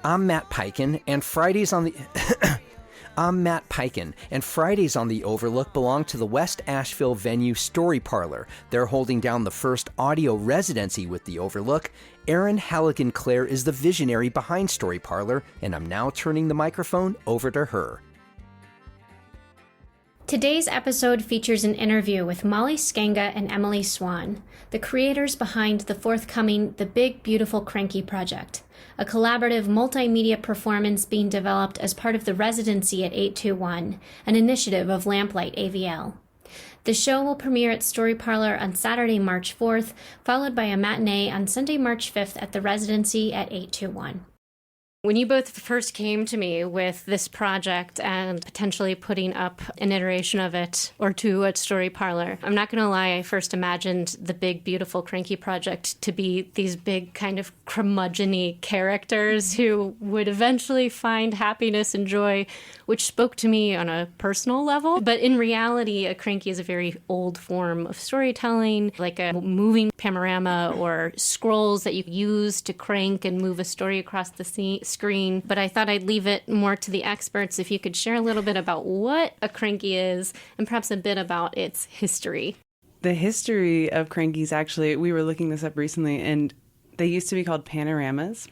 I'm Matt Peiken, and Fridays on the I'm Matt Peiken, and Fridays on the Overlook belong to the West Asheville venue Story Parlor. They're holding down the first audio residency with the Overlook. Erin Halligan-Clare is the visionary behind Story Parlor, and I'm now turning the microphone over to her. Today's episode features an interview with Molly Skanga and Emily Swan, the creators behind the forthcoming The Big Beautiful Crankie project, a collaborative multimedia performance being developed as part of the Residency at 821, an initiative of Lamplight AVL. The show will premiere at Story Parlor on Saturday, March 4th, followed by a matinee on Sunday, March 5th at the Residency at 821. When you both first came to me with this project and potentially putting up an iteration of it or two at Story Parlor, I'm not going to lie, I first imagined the Big Beautiful Crankie project to be these big kind of curmudgeon-y characters who would eventually find happiness and joy, which spoke to me on a personal level. But in reality, a crankie is a very old form of storytelling, like a moving panorama or scrolls that you use to crank and move a story across the screen. But I thought I'd leave it more to the experts if you could share a little bit about what a crankie is and perhaps a bit about its history. The history of crankies, actually, we were looking this up recently, and they used to be called panoramas.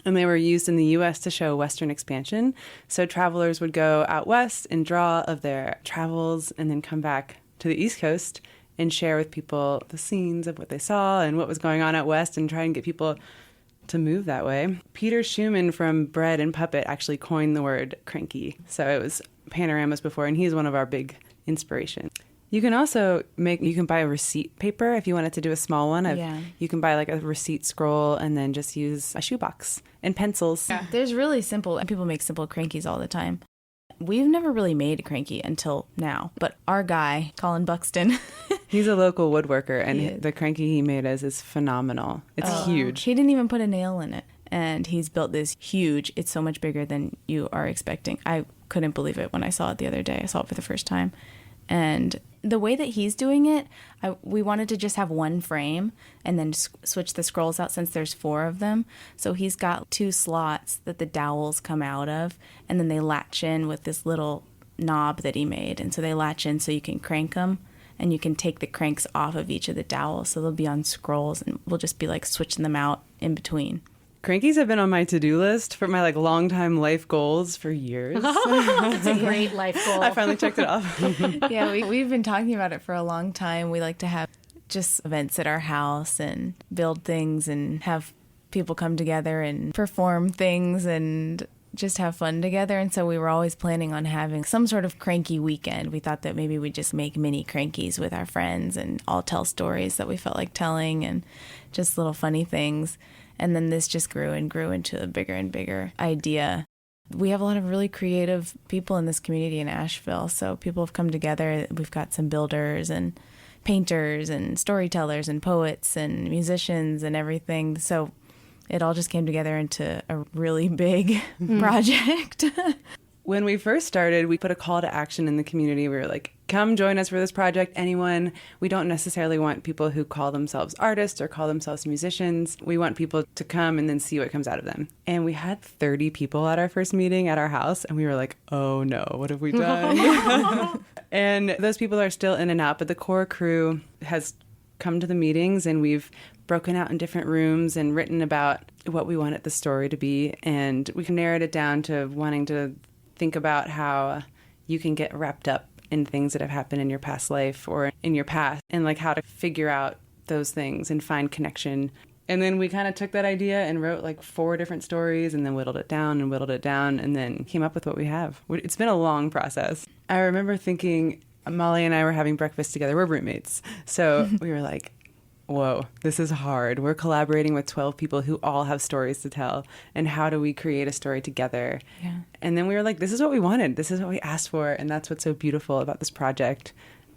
And they were used in the U.S. to show Western expansion. So travelers would go out west and draw of their travels and then come back to the East Coast and share with people the scenes of what they saw and what was going on out west and try and get people to move that way. Peter Schumann from Bread and Puppet actually coined the word cranky. So it was panoramas before, and he's one of our big inspirations. You can also buy a receipt paper if you wanted to do a small one. You can buy like a receipt scroll and then just use a shoebox and pencils. Yeah. There's really simple, and people make simple crankies all the time. We've never really made a crankie until now, but our guy, Colin Buxton, he's a local woodworker, and the crankie he made us is phenomenal. It's huge. He didn't even put a nail in it, and he's built this huge, it's so much bigger than you are expecting. I couldn't believe it when I saw it the other day. I saw it for the first time. And the way that he's doing it, we wanted to just have one frame and then switch the scrolls out since there's 4 of them. So he's got 2 slots that the dowels come out of, and then they latch in with this little knob that he made. And so they latch in so you can crank them, and you can take the cranks off of each of the dowels. So they'll be on scrolls, and we'll just be like switching them out in between. Crankies have been on my to-do list for my longtime life goals for years. It's a great life goal. I finally checked it off. Yeah, we've been talking about it for a long time. We like to have just events at our house and build things and have people come together and perform things and just have fun together. And so we were always planning on having some sort of cranky weekend. We thought that maybe we'd just make mini crankies with our friends and all tell stories that we felt like telling and just little funny things. And then this just grew and grew into a bigger and bigger idea. We have a lot of really creative people in this community in Asheville. So people have come together. We've got some builders and painters and storytellers and poets and musicians and everything. So it all just came together into a really big project. When we first started, we put a call to action in the community. We were like, come join us for this project, anyone. We don't necessarily want people who call themselves artists or call themselves musicians. We want people to come and then see what comes out of them. And we had 30 people at our first meeting at our house, and we were like, oh no, what have we done? And those people are still in and out, but the core crew has come to the meetings, and we've broken out in different rooms and written about what we wanted the story to be. And we can narrow it down to wanting to think about how you can get wrapped up in things that have happened in your past life or in your past, and like how to figure out those things and find connection. And then we kind of took that idea and wrote like 4 different stories and then whittled it down and then came up with what we have. It's been a long process. I remember thinking, Molly and I were having breakfast together. We're roommates. So we were like, whoa, this is hard. We're collaborating with 12 people who all have stories to tell. And how do we create a story together? Yeah. And then we were like, this is what we wanted. This is what we asked for. And that's what's so beautiful about this project,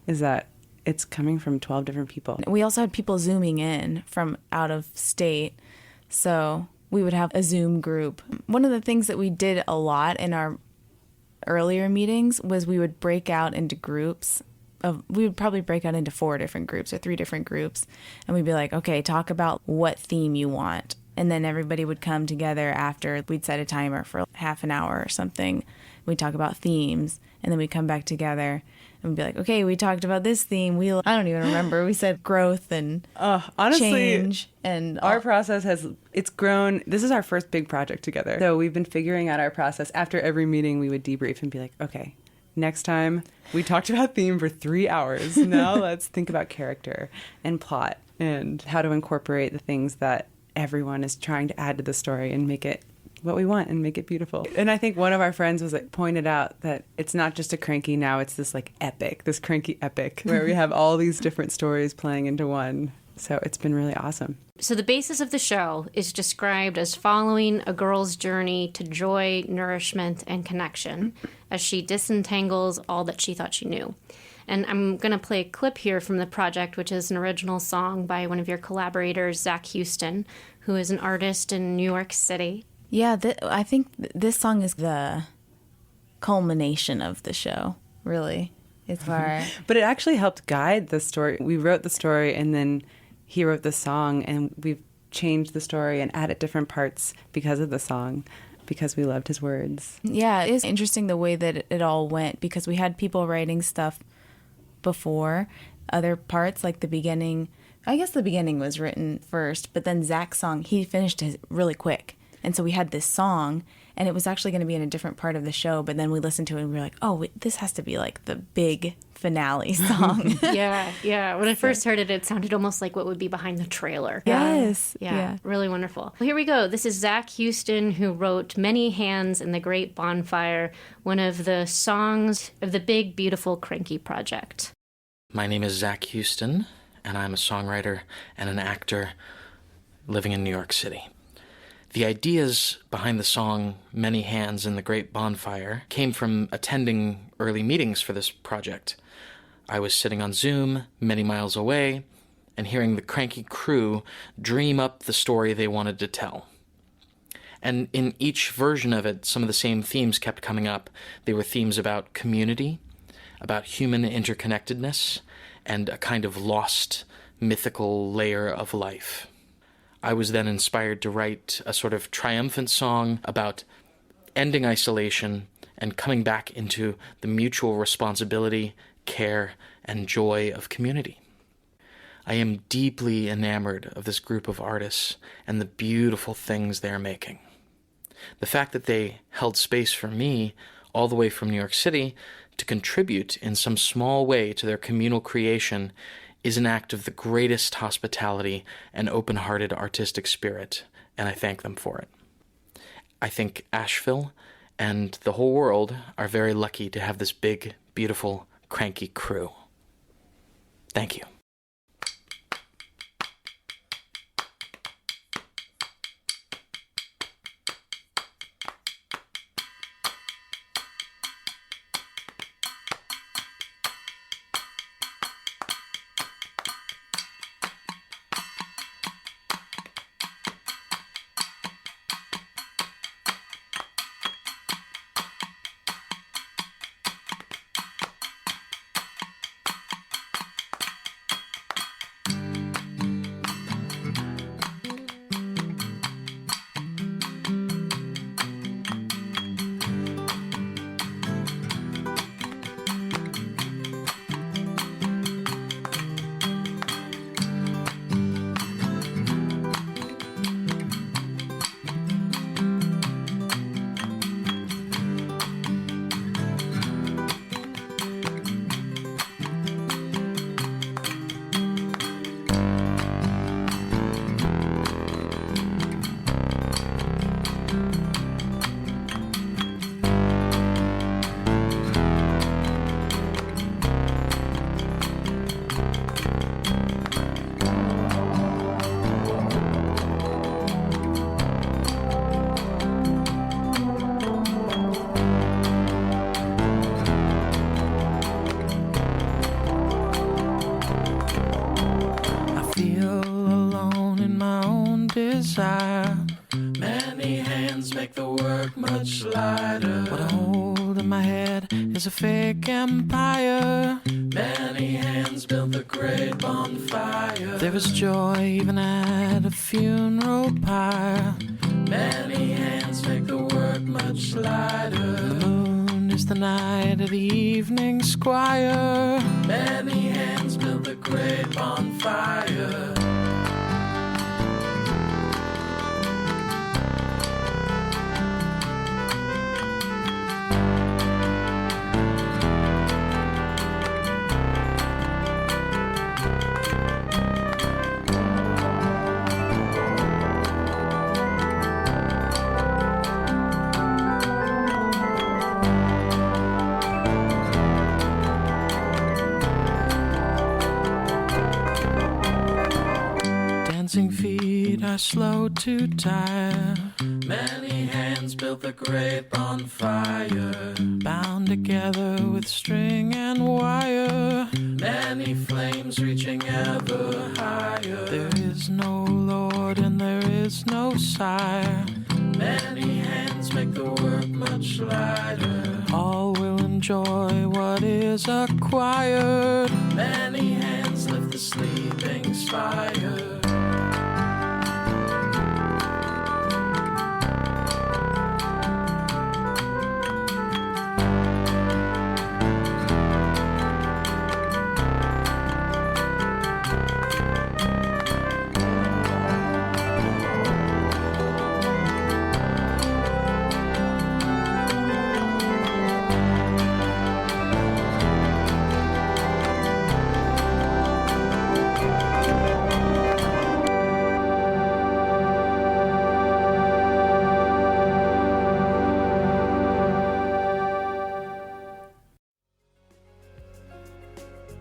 is that it's coming from 12 different people. We also had people Zooming in from out of state. So we would have a Zoom group. One of the things that we did a lot in our earlier meetings was we would break out into groups. We would probably break out into 4 different groups or 3 different groups, and we'd be like, okay, talk about what theme you want. And then everybody would come together after. We'd set a timer for half an hour or something. We'd talk about themes, and then we'd come back together and be like, okay, we talked about this theme. I don't even remember. We said growth and honestly, change. And our process it's grown. This is our first big project together. So we've been figuring out our process. After every meeting, we would debrief and be like, okay, next time we talked about theme for 3 hours. Now let's think about character and plot and how to incorporate the things that everyone is trying to add to the story and make it what we want and make it beautiful. And I think one of our friends pointed out that it's not just a Crankie now, it's this epic, this Crankie epic where we have all these different stories playing into one. So it's been really awesome. So the basis of the show is described as following a girl's journey to joy, nourishment, and connection as she disentangles all that she thought she knew. And I'm going to play a clip here from the project, which is an original song by one of your collaborators, Zach Houston, who is an artist in New York City. Yeah, I think this song is the culmination of the show, really. It's where... But it actually helped guide the story. We wrote the story, and then he wrote the song, and we've changed the story and added different parts because of the song, because we loved his words. Yeah, it's interesting the way that it all went, because we had people writing stuff before, other parts, like the beginning. I guess the beginning was written first, but then Zach's song, he finished it really quick. And so we had this song, and it was actually going to be in a different part of the show, but then we listened to it and we were like, oh, this has to be like the big finale song. Yeah. When I first heard it, it sounded almost like what would be behind the trailer. Yes. Yeah. Really wonderful. Well, here we go. This is Zach Houston, who wrote Many Hands in the Great Bonfire, one of the songs of the big, beautiful Crankie project. My name is Zach Houston, and I'm a songwriter and an actor living in New York City. The ideas behind the song Many Hands in the Great Bonfire came from attending early meetings for this project. I was sitting on Zoom many miles away and hearing the Crankie crew dream up the story they wanted to tell. And in each version of it, some of the same themes kept coming up. They were themes about community, about human interconnectedness, and a kind of lost mythical layer of life. I was then inspired to write a sort of triumphant song about ending isolation and coming back into the mutual responsibility, care, and joy of community. I am deeply enamored of this group of artists and the beautiful things they are making. The fact that they held space for me all the way from New York City to contribute in some small way to their communal creation is an act of the greatest hospitality and open-hearted artistic spirit, and I thank them for it. I think Asheville and the whole world are very lucky to have this big, beautiful, Crankie crew. Thank you. Desire. Many hands make the work much lighter. What I hold in my head is a fake empire. Many hands built the great bonfire. There was joy even at a funeral pyre. Many hands make the work much lighter. The moon is the night of the evening squire. Many hands built the great bonfire. Dancing feet are slow to tire. Many hands built the great bonfire. Bound together with string and wire. Many flames reaching ever higher. There is no Lord and there is no sire. Many hands make the work much lighter. All will enjoy what is acquired. Many hands lift the sleeping spire.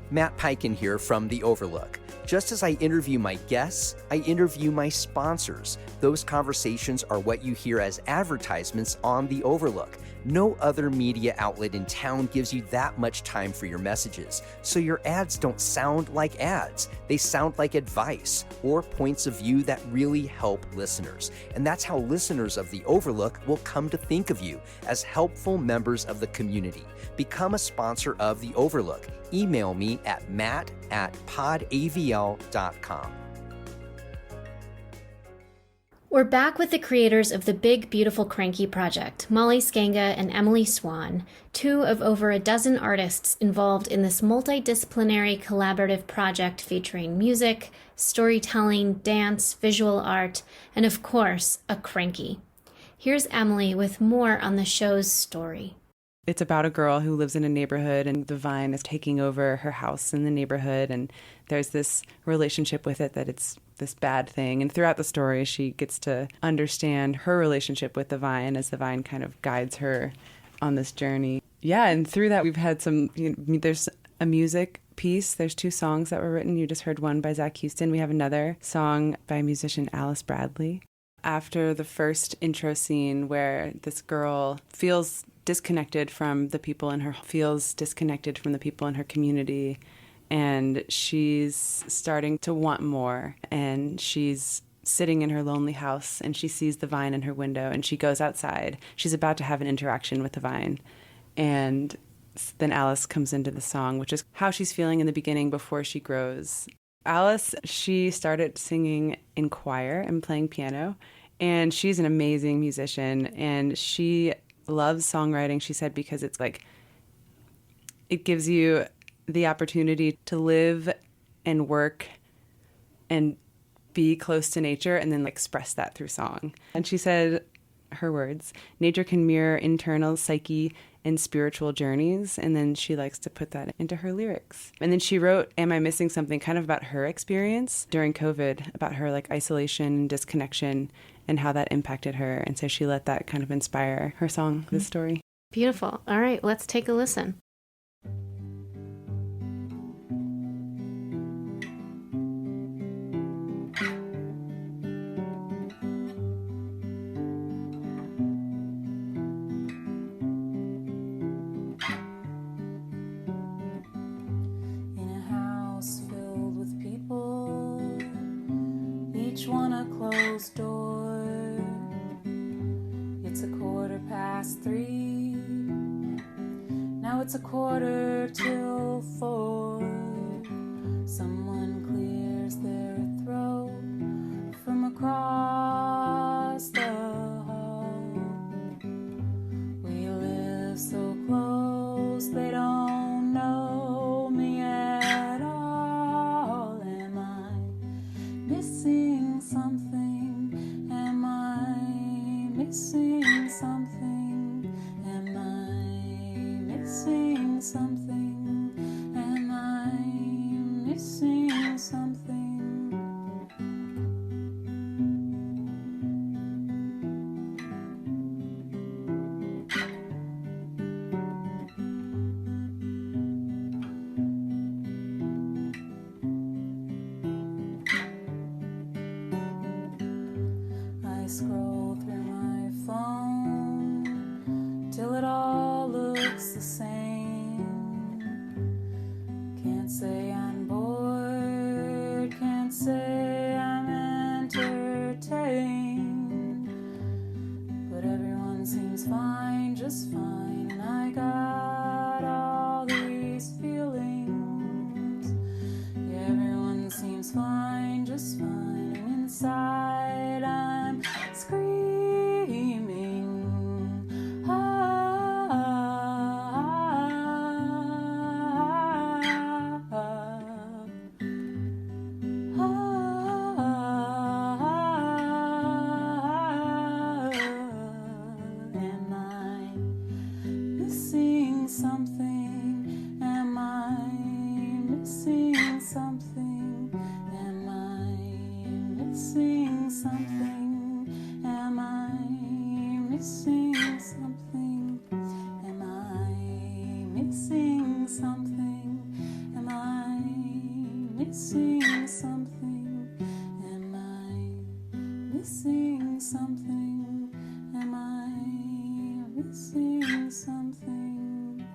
Matt Peiken here from The Overlook. Just as I interview my guests, I interview my sponsors. Those conversations are what you hear as advertisements on The Overlook. No other media outlet in town gives you that much time for your messages, so your ads don't sound like ads. They sound like advice or points of view that really help listeners. And that's how listeners of The Overlook will come to think of you, as helpful members of the community. Become a sponsor of The Overlook. Email me at matt@podavl.com. We're back with the creators of the Big Beautiful Crankie project, Molly Skanga and Emily Swan, two of over a dozen artists involved in this multidisciplinary collaborative project featuring music, storytelling, dance, visual art, and of course, a cranky. Here's Emily with more on the show's story. It's about a girl who lives in a neighborhood and the vine is taking over her house in the neighborhood, and there's this relationship with it that it's this bad thing. And throughout the story, she gets to understand her relationship with the vine as the vine kind of guides her on this journey. Yeah, and through that, we've had some, there's a music piece. There's 2 songs that were written. You just heard one by Zach Houston. We have another song by musician Alice Bradley. After the first intro scene where this girl feels disconnected from the people in her community, and she's starting to want more, and she's sitting in her lonely house and she sees the vine in her window and she goes outside. She's about to have an interaction with the vine, and then Alice comes into the song, which is how she's feeling in the beginning before she grows. Alice, she started singing in choir and playing piano, and she's an amazing musician, and she loves songwriting, she said, because it's like, it gives you the opportunity to live and work and be close to nature and then express that through song. And she said, her words, nature can mirror internal psyche and spiritual journeys, and then she likes to put that into her lyrics. And then she wrote Am I Missing Something, kind of about her experience during COVID, about her isolation and disconnection and how that impacted her. And so she let that kind of inspire her song, this story. Beautiful. All right, let's take a listen. Each one a closed door. It's 3:15. Now it's 4:15. missing something. I scroll through my phone till it all looks the same. Can't say I'm bored, can't say I'm entertained, but everyone seems fine, just fine, and I got all these feelings. Yeah, everyone seems fine, just fine, and inside I'm screaming. Ah, am I missing something? Am I missing something? Am I missing something? Am I missing something? Am I missing something? Am I missing something? Am I missing something? Am I missing something?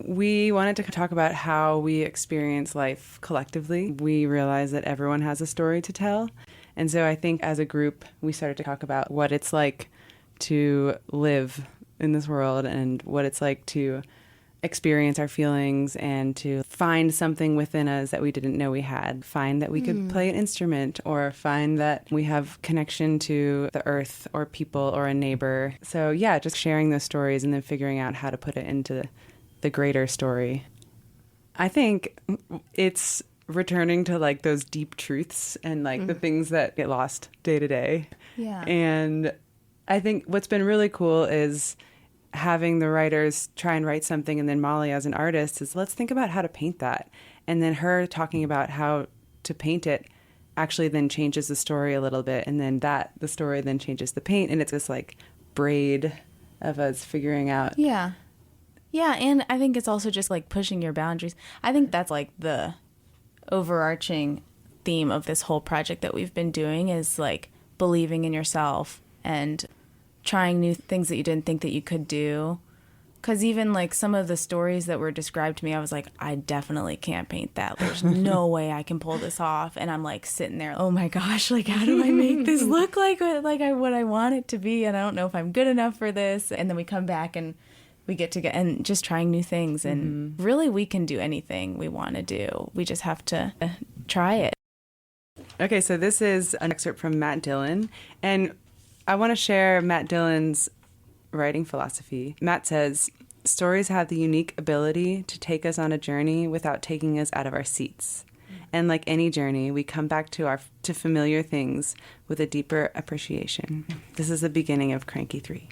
We wanted to talk about how we experience life collectively. We realize that everyone has a story to tell. And so I think as a group, we started to talk about what it's like to live in this world and what it's like to experience our feelings and to find something within us that we didn't know we had. Find that we could play an instrument, or find that we have connection to the earth or people or a neighbor. So yeah, just sharing those stories and then figuring out how to put it into the greater story. I think it's returning to like those deep truths and like the things that get lost day to day. Yeah. And I think what's been really cool is having the writers try and write something, and then Molly as an artist is, let's think about how to paint that. And then her talking about how to paint it actually then changes the story a little bit. And then the story then changes the paint. And it's this like braid of us figuring out. Yeah. Yeah, and I think it's also just like pushing your boundaries. I think that's like the overarching theme of this whole project that we've been doing, is like believing in yourself and trying new things that you didn't think that you could do. Because even like some of the stories that were described to me, I was like, I definitely can't paint that. There's no way I can pull this off. And I'm like sitting there, oh my gosh, like how do I make this look like what I want it to be? And I don't know if I'm good enough for this. And then we come back and we get to and just trying new things. And really we can do anything we want to do. We just have to try it. Okay, so this is an excerpt from Matt Dillon. And I want to share Matt Dillon's writing philosophy. Matt says, stories have the unique ability to take us on a journey without taking us out of our seats. And like any journey, we come back to familiar things with a deeper appreciation. This is the beginning of Crankie 3.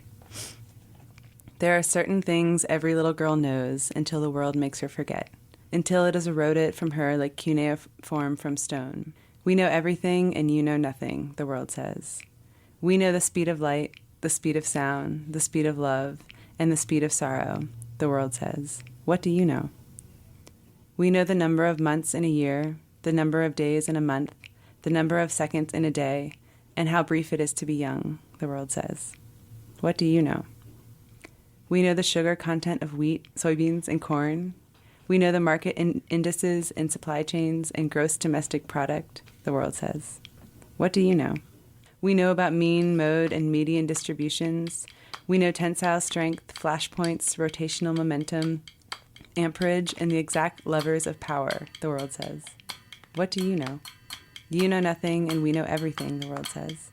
There are certain things every little girl knows until the world makes her forget, until it is eroded from her like cuneiform from stone. We know everything and you know nothing, the world says. We know the speed of light, the speed of sound, the speed of love, and the speed of sorrow, the world says. What do you know? We know the number of months in a year, the number of days in a month, the number of seconds in a day, and how brief it is to be young, the world says. What do you know? We know the sugar content of wheat, soybeans, and corn. We know the market indices and supply chains and gross domestic product, the world says. What do you know? We know about mean, mode, and median distributions. We know tensile strength, flashpoints, rotational momentum, amperage, and the exact levers of power, the world says. What do you know? You know nothing, and we know everything, the world says.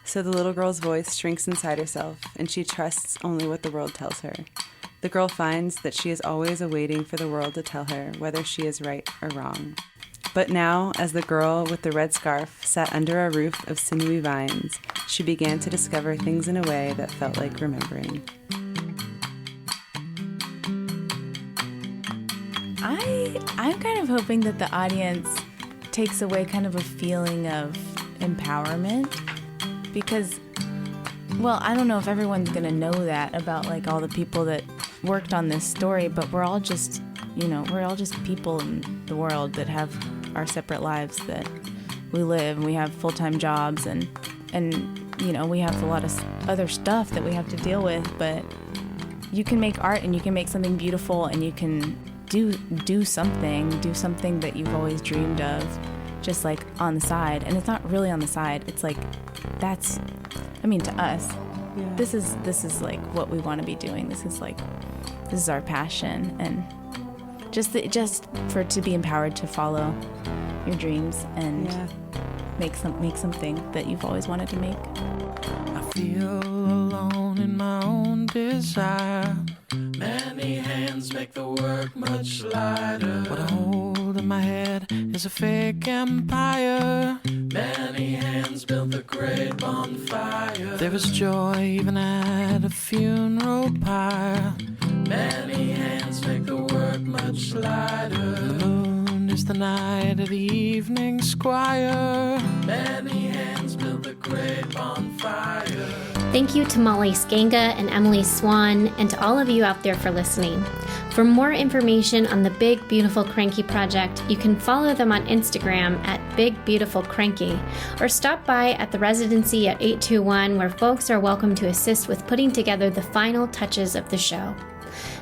So the little girl's voice shrinks inside herself, and she trusts only what the world tells her. The girl finds that she is always awaiting for the world to tell her whether she is right or wrong. But now, as the girl with the red scarf sat under a roof of sinewy vines, she began to discover things in a way that felt like remembering. I'm kind of hoping that the audience takes away kind of a feeling of empowerment, because, well, I don't know if everyone's gonna know that about like all the people that worked on this story, but we're all just people in the world that have our separate lives that we live, and we have full-time jobs, and we have a lot of other stuff that we have to deal with. But you can make art, and you can make something beautiful, and you can do something that you've always dreamed of, just like on the side. And it's not really on the side. It's like to us, Yeah. this is like what we want to be doing. This is our passion, and just to be empowered to follow your dreams and make something that you've always wanted to make. I feel alone in my own desire. Many hands make the work much lighter. What I hold in my head is a fake empire. Many hands built the great bonfire. There is joy even at a funeral pyre. Many hands make the work much lighter. The moon is the night of the evening squire. Many hands built the great bonfire. Thank you to Molly Skanga and Emily Swan, and to all of you out there for listening. For more information on the Big Beautiful Crankie project, you can follow them on Instagram at Big Beautiful Crankie, or stop by at the Residency at 821, where folks are welcome to assist with putting together the final touches of the show.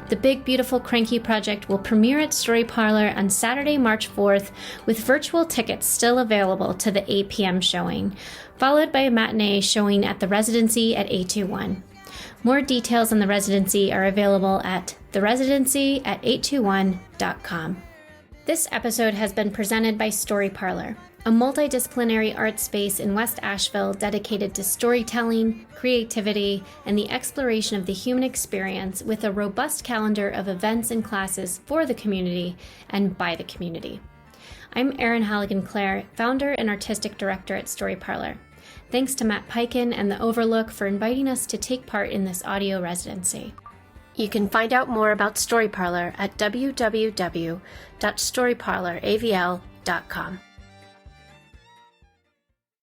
The Big Beautiful Crankie project will premiere at Story Parlor on Saturday, March 4th, with virtual tickets still available to the 8 p.m. showing, followed by a matinee showing at the Residency at 821. More details on the Residency are available at theresidency@821.com. This episode has been presented by Story Parlor, a multidisciplinary art space in West Asheville dedicated to storytelling, creativity, and the exploration of the human experience, with a robust calendar of events and classes for the community and by the community. I'm Erin Halligan-Clare, founder and artistic director at Story Parlor. Thanks to Matt Peiken and The Overlook for inviting us to take part in this audio residency. You can find out more about Story Parlor at www.storyparloravl.com.